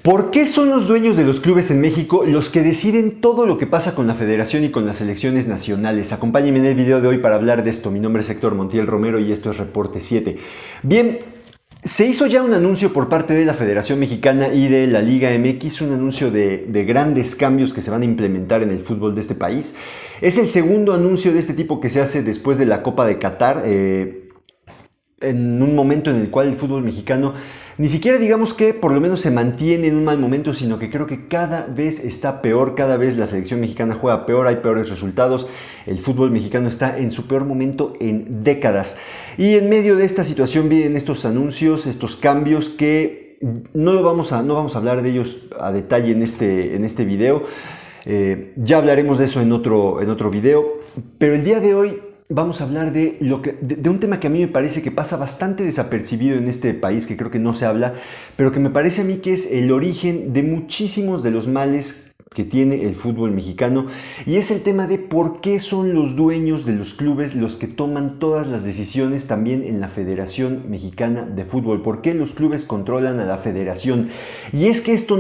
¿Por qué son los dueños de los clubes en México los que deciden todo lo que pasa con la federación y con las selecciones nacionales? Acompáñenme en el video de hoy para hablar de esto. Mi nombre es Héctor Montiel Romero y esto es Reporte 7. Bien, se hizo ya un anuncio por parte de la Federación Mexicana y de la Liga MX, un anuncio de grandes cambios que se van a implementar en el fútbol de este país. Es el segundo anuncio de este tipo que se hace después de la Copa de Qatar, en un momento en el cual el fútbol mexicano ni siquiera digamos que por lo menos se mantiene en un mal momento, sino que creo que cada vez está peor, cada vez la selección mexicana juega peor, hay peores resultados, el fútbol mexicano está en su peor momento en décadas. Y en medio de esta situación vienen estos anuncios, estos cambios que no vamos a hablar de ellos a detalle en este video. Ya hablaremos de eso en otro video, pero el día de hoy vamos a hablar de un tema que a mí me parece que pasa bastante desapercibido en este país, que creo que no se habla, pero que me parece a mí que es el origen de muchísimos de los males que tiene el fútbol mexicano, y es el tema de por qué son los dueños de los clubes los que toman todas las decisiones también en la Federación Mexicana de Fútbol. ¿Por qué los clubes controlan a la federación? Y es que esto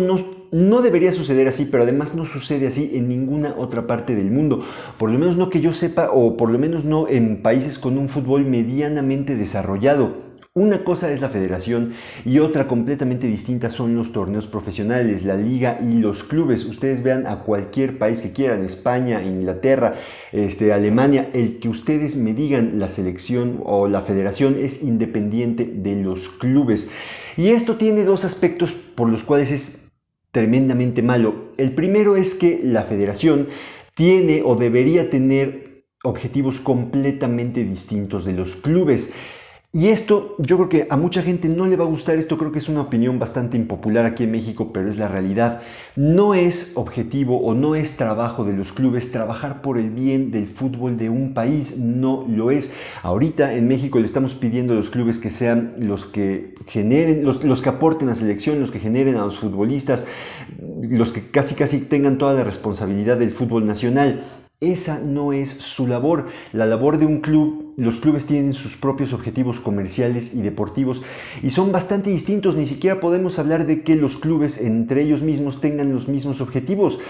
no debería suceder así, pero además no sucede así en ninguna otra parte del mundo. Por lo menos no que yo sepa, o por lo menos no en países con un fútbol medianamente desarrollado. Una cosa es la federación y otra completamente distinta son los torneos profesionales, la liga y los clubes. Ustedes vean a cualquier país que quieran, España, Inglaterra, Alemania, el que ustedes me digan la selección o la federación es independiente de los clubes. Y esto tiene dos aspectos por los cuales es tremendamente malo. El primero es que la federación tiene o debería tener objetivos completamente distintos de los clubes. Y esto, yo creo que a mucha gente no le va a gustar, esto creo que es una opinión bastante impopular aquí en México, pero es la realidad. No es objetivo o no es trabajo de los clubes trabajar por el bien del fútbol de un país, no lo es. Ahorita en México le estamos pidiendo a los clubes que sean los que generen, los que aporten a la selección, los que generen a los futbolistas, los que casi tengan toda la responsabilidad del fútbol nacional. Esa no es su labor. La labor de un club, los clubes tienen sus propios objetivos comerciales y deportivos y son bastante distintos. Ni siquiera podemos hablar de que los clubes entre ellos mismos tengan los mismos objetivos.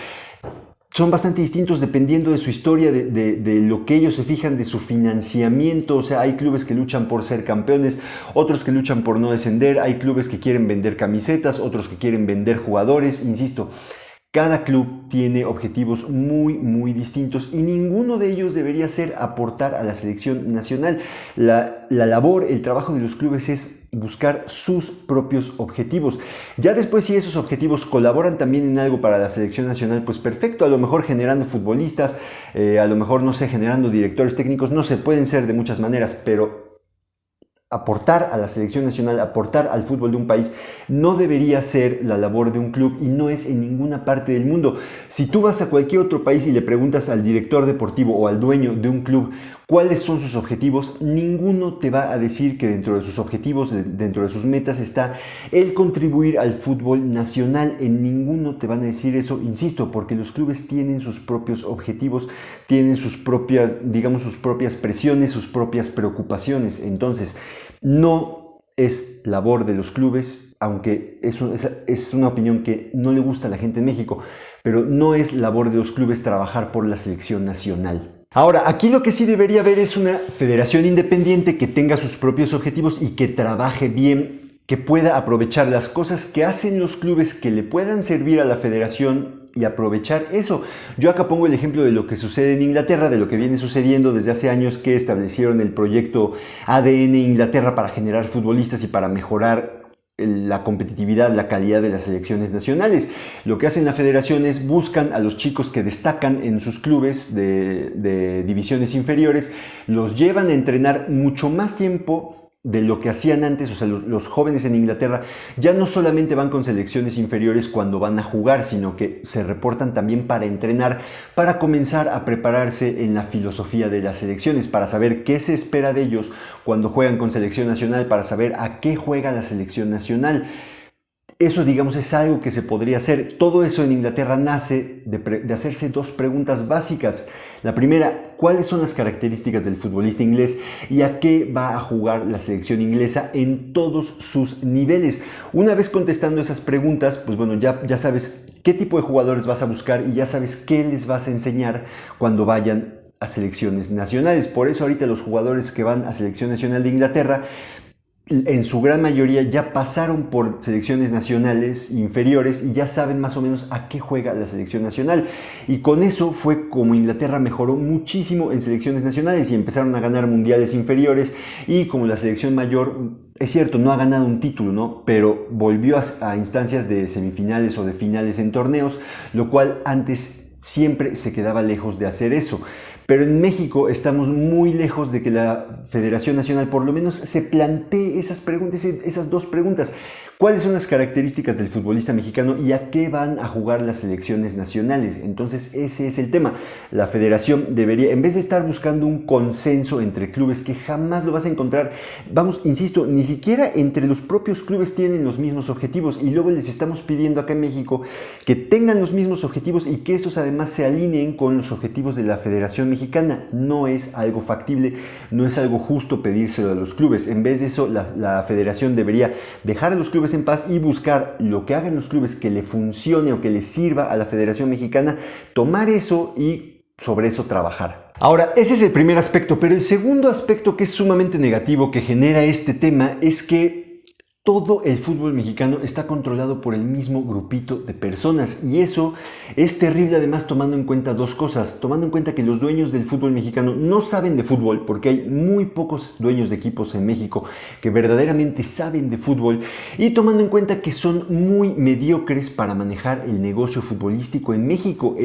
Son bastante distintos dependiendo de su historia, de lo que ellos se fijan, de su financiamiento. O sea, hay clubes que luchan por ser campeones, otros que luchan por no descender, hay clubes que quieren vender camisetas, otros que quieren vender jugadores, insisto. Cada club tiene objetivos muy distintos y ninguno de ellos debería ser aportar a la selección nacional. La labor, el trabajo de los clubes es buscar sus propios objetivos. Ya después, si esos objetivos colaboran también en algo para la selección nacional, pues perfecto, a lo mejor generando futbolistas, a lo mejor, no sé, generando directores técnicos, no sé, pueden ser de muchas maneras, pero aportar a la selección nacional, aportar al fútbol de un país, no debería ser la labor de un club y no es en ninguna parte del mundo. Si tú vas a cualquier otro país y le preguntas al director deportivo o al dueño de un club cuáles son sus objetivos, ninguno te va a decir que dentro de sus objetivos, dentro de sus metas está el contribuir al fútbol nacional. En ninguno te van a decir eso, insisto, porque los clubes tienen sus propios objetivos, tienen sus propias, digamos, sus propias presiones, sus propias preocupaciones. Entonces, no es labor de los clubes, aunque es una opinión que no le gusta a la gente en México, pero no es labor de los clubes trabajar por la selección nacional. Ahora, aquí lo que sí debería haber es una federación independiente que tenga sus propios objetivos y que trabaje bien, que pueda aprovechar las cosas que hacen los clubes que le puedan servir a la federación y aprovechar eso. Yo acá pongo el ejemplo de lo que sucede en Inglaterra, de lo que viene sucediendo desde hace años que establecieron el proyecto ADN Inglaterra para generar futbolistas y para mejorar la competitividad, la calidad de las selecciones nacionales. Lo que hacen la federación es buscan a los chicos que destacan en sus clubes de divisiones inferiores, los llevan a entrenar mucho más tiempo de lo que hacían antes. O sea, los jóvenes en Inglaterra ya no solamente van con selecciones inferiores cuando van a jugar, sino que se reportan también para entrenar, para comenzar a prepararse en la filosofía de las selecciones, para saber qué se espera de ellos cuando juegan con selección nacional, para saber a qué juega la selección nacional. Eso, digamos, es algo que se podría hacer. Todo eso en Inglaterra nace de hacerse dos preguntas básicas. La primera, ¿cuáles son las características del futbolista inglés y a qué va a jugar la selección inglesa en todos sus niveles? Una vez contestando esas preguntas, pues bueno, ya sabes qué tipo de jugadores vas a buscar y ya sabes qué les vas a enseñar cuando vayan a selecciones nacionales. Por eso ahorita los jugadores que van a selección nacional de Inglaterra, en su gran mayoría ya pasaron por selecciones nacionales inferiores y ya saben más o menos a qué juega la selección nacional. Y con eso fue como Inglaterra mejoró muchísimo en selecciones nacionales y empezaron a ganar mundiales inferiores, y como la selección mayor, es cierto, no ha ganado un título, ¿no? Pero volvió a instancias de semifinales o de finales en torneos, lo cual antes siempre se quedaba lejos de hacer eso. Pero en México estamos muy lejos de que la Federación Nacional por lo menos se plantee esas preguntas, esas dos preguntas. ¿Cuáles son las características del futbolista mexicano y a qué van a jugar las selecciones nacionales? Entonces ese es el tema. La federación debería, en vez de estar buscando un consenso entre clubes que jamás lo vas a encontrar, vamos, insisto, ni siquiera entre los propios clubes tienen los mismos objetivos, y luego les estamos pidiendo acá en México que tengan los mismos objetivos y que estos además se alineen con los objetivos de la Federación Mexicana. No es algo factible, no es algo justo pedírselo a los clubes. En vez de eso, la federación debería dejar a los clubes en paz y buscar lo que hagan los clubes que le funcione o que le sirva a la Federación Mexicana, tomar eso y sobre eso trabajar. Ahora, ese es el primer aspecto, pero el segundo aspecto que es sumamente negativo que genera este tema es que todo el fútbol mexicano está controlado por el mismo grupito de personas, y eso es terrible, además tomando en cuenta dos cosas. Tomando en cuenta que los dueños del fútbol mexicano no saben de fútbol, porque hay muy pocos dueños de equipos en México que verdaderamente saben de fútbol, y tomando en cuenta que son muy mediocres para manejar el negocio futbolístico en México.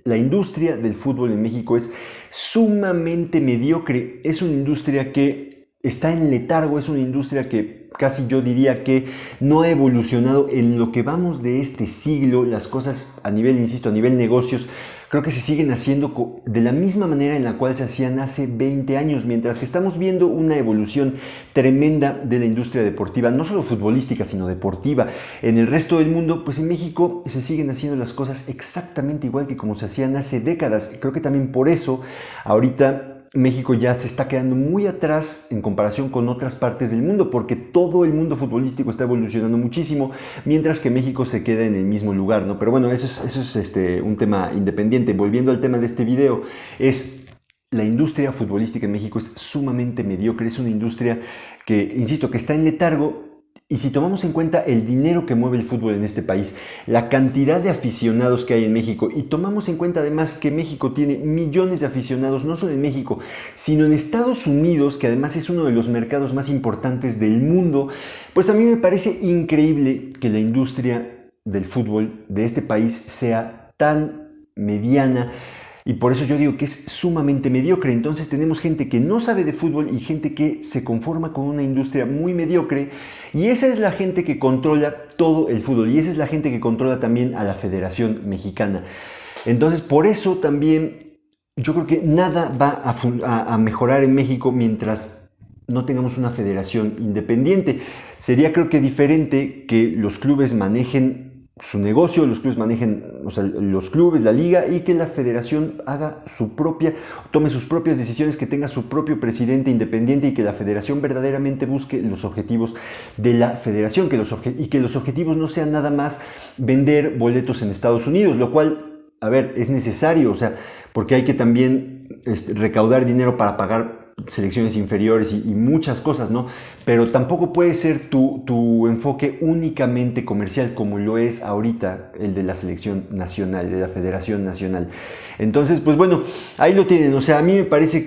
La industria del fútbol en México es sumamente mediocre, es una industria que está en letargo, es una industria que casi yo diría que no ha evolucionado en lo que vamos de este siglo. Las cosas a nivel, insisto, a nivel negocios, creo que se siguen haciendo de la misma manera en la cual se hacían hace 20 años, mientras que estamos viendo una evolución tremenda de la industria deportiva, no solo futbolística, sino deportiva. En el resto del mundo, pues en México se siguen haciendo las cosas exactamente igual que como se hacían hace décadas. Creo que también por eso ahorita México ya se está quedando muy atrás en comparación con otras partes del mundo, porque todo el mundo futbolístico está evolucionando muchísimo, mientras que México se queda en el mismo lugar, ¿no? Pero bueno, eso es un tema independiente. Volviendo al tema de este video, la industria futbolística en México es sumamente mediocre, es una industria que, insisto, que está en letargo. Y si tomamos en cuenta el dinero que mueve el fútbol en este país, la cantidad de aficionados que hay en México, y tomamos en cuenta además que México tiene millones de aficionados, no solo en México, sino en Estados Unidos, que además es uno de los mercados más importantes del mundo, pues a mí me parece increíble que la industria del fútbol de este país sea tan mediana. Y por eso yo digo que es sumamente mediocre. Entonces tenemos gente que no sabe de fútbol y gente que se conforma con una industria muy mediocre. Y esa es la gente que controla todo el fútbol. Y esa es la gente que controla también a la Federación Mexicana. Entonces por eso también yo creo que nada va a mejorar en México mientras no tengamos una federación independiente. Sería, creo que, diferente que los clubes manejen su negocio, los clubes manejen, o sea, los clubes, la liga, y que la federación tome sus propias decisiones, que tenga su propio presidente independiente, y que la federación verdaderamente busque los objetivos de la federación, y que los objetivos no sean nada más vender boletos en Estados Unidos, lo cual, a ver, es necesario, o sea, porque hay que también recaudar dinero para pagar selecciones inferiores y muchas cosas, ¿no? Pero tampoco puede ser tu enfoque únicamente comercial, como lo es ahorita el de la selección nacional, de la Federación Nacional. Entonces, pues bueno, ahí lo tienen. O sea, a mí me parece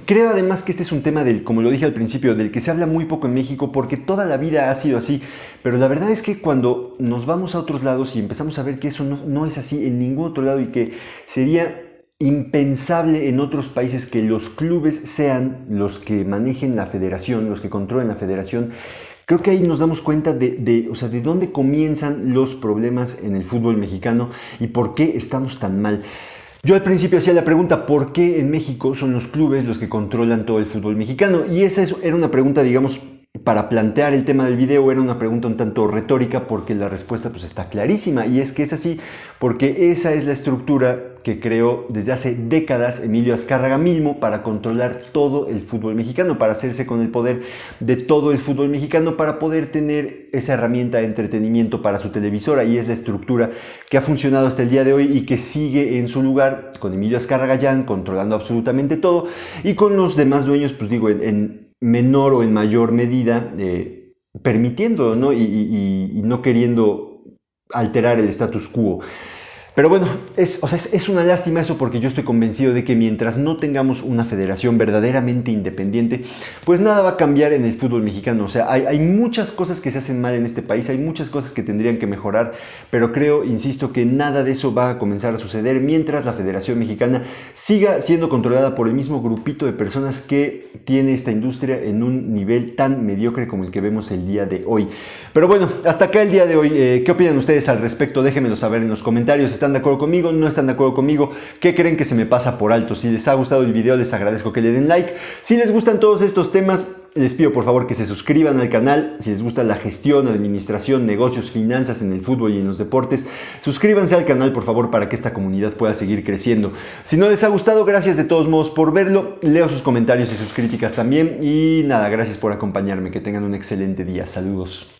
creo además que este es un tema como lo dije al principio, del que se habla muy poco en México, porque toda la vida ha sido así. Pero la verdad es que cuando nos vamos a otros lados y empezamos a ver que eso no es así en ningún otro lado, y que sería impensable en otros países que los clubes sean los que manejen la federación, los que controlen la federación, creo que ahí nos damos cuenta de dónde comienzan los problemas en el fútbol mexicano y por qué estamos tan mal. Yo al principio hacía la pregunta, ¿por qué en México son los clubes los que controlan todo el fútbol mexicano? Y esa era una pregunta, digamos, para plantear el tema del video era una pregunta un tanto retórica porque la respuesta pues está clarísima, y es que es así porque esa es la estructura que creó desde hace décadas Emilio Azcárraga mismo para controlar todo el fútbol mexicano, para hacerse con el poder de todo el fútbol mexicano, para poder tener esa herramienta de entretenimiento para su televisora, y es la estructura que ha funcionado hasta el día de hoy y que sigue en su lugar con Emilio Azcárraga Llán controlando absolutamente todo, y con los demás dueños, pues digo, en menor o en mayor medida permitiendo, ¿no? Y no queriendo alterar el status quo. Pero bueno, es una lástima eso, porque yo estoy convencido de que mientras no tengamos una federación verdaderamente independiente, pues nada va a cambiar en el fútbol mexicano. O sea, hay muchas cosas que se hacen mal en este país, hay muchas cosas que tendrían que mejorar, pero creo, insisto, que nada de eso va a comenzar a suceder mientras la Federación Mexicana siga siendo controlada por el mismo grupito de personas que tiene esta industria en un nivel tan mediocre como el que vemos el día de hoy. Pero bueno, hasta acá el día de hoy. ¿Qué opinan ustedes al respecto? Déjenmelo saber en los comentarios. ¿Están de acuerdo conmigo? ¿No están de acuerdo conmigo? ¿Qué creen que se me pasa por alto? Si les ha gustado el video, les agradezco que le den like. Si les gustan todos estos temas, les pido por favor que se suscriban al canal. Si les gusta la gestión, administración, negocios, finanzas en el fútbol y en los deportes, suscríbanse al canal por favor para que esta comunidad pueda seguir creciendo. Si no les ha gustado, gracias de todos modos por verlo. Leo sus comentarios y sus críticas también. Y nada, gracias por acompañarme. Que tengan un excelente día. Saludos.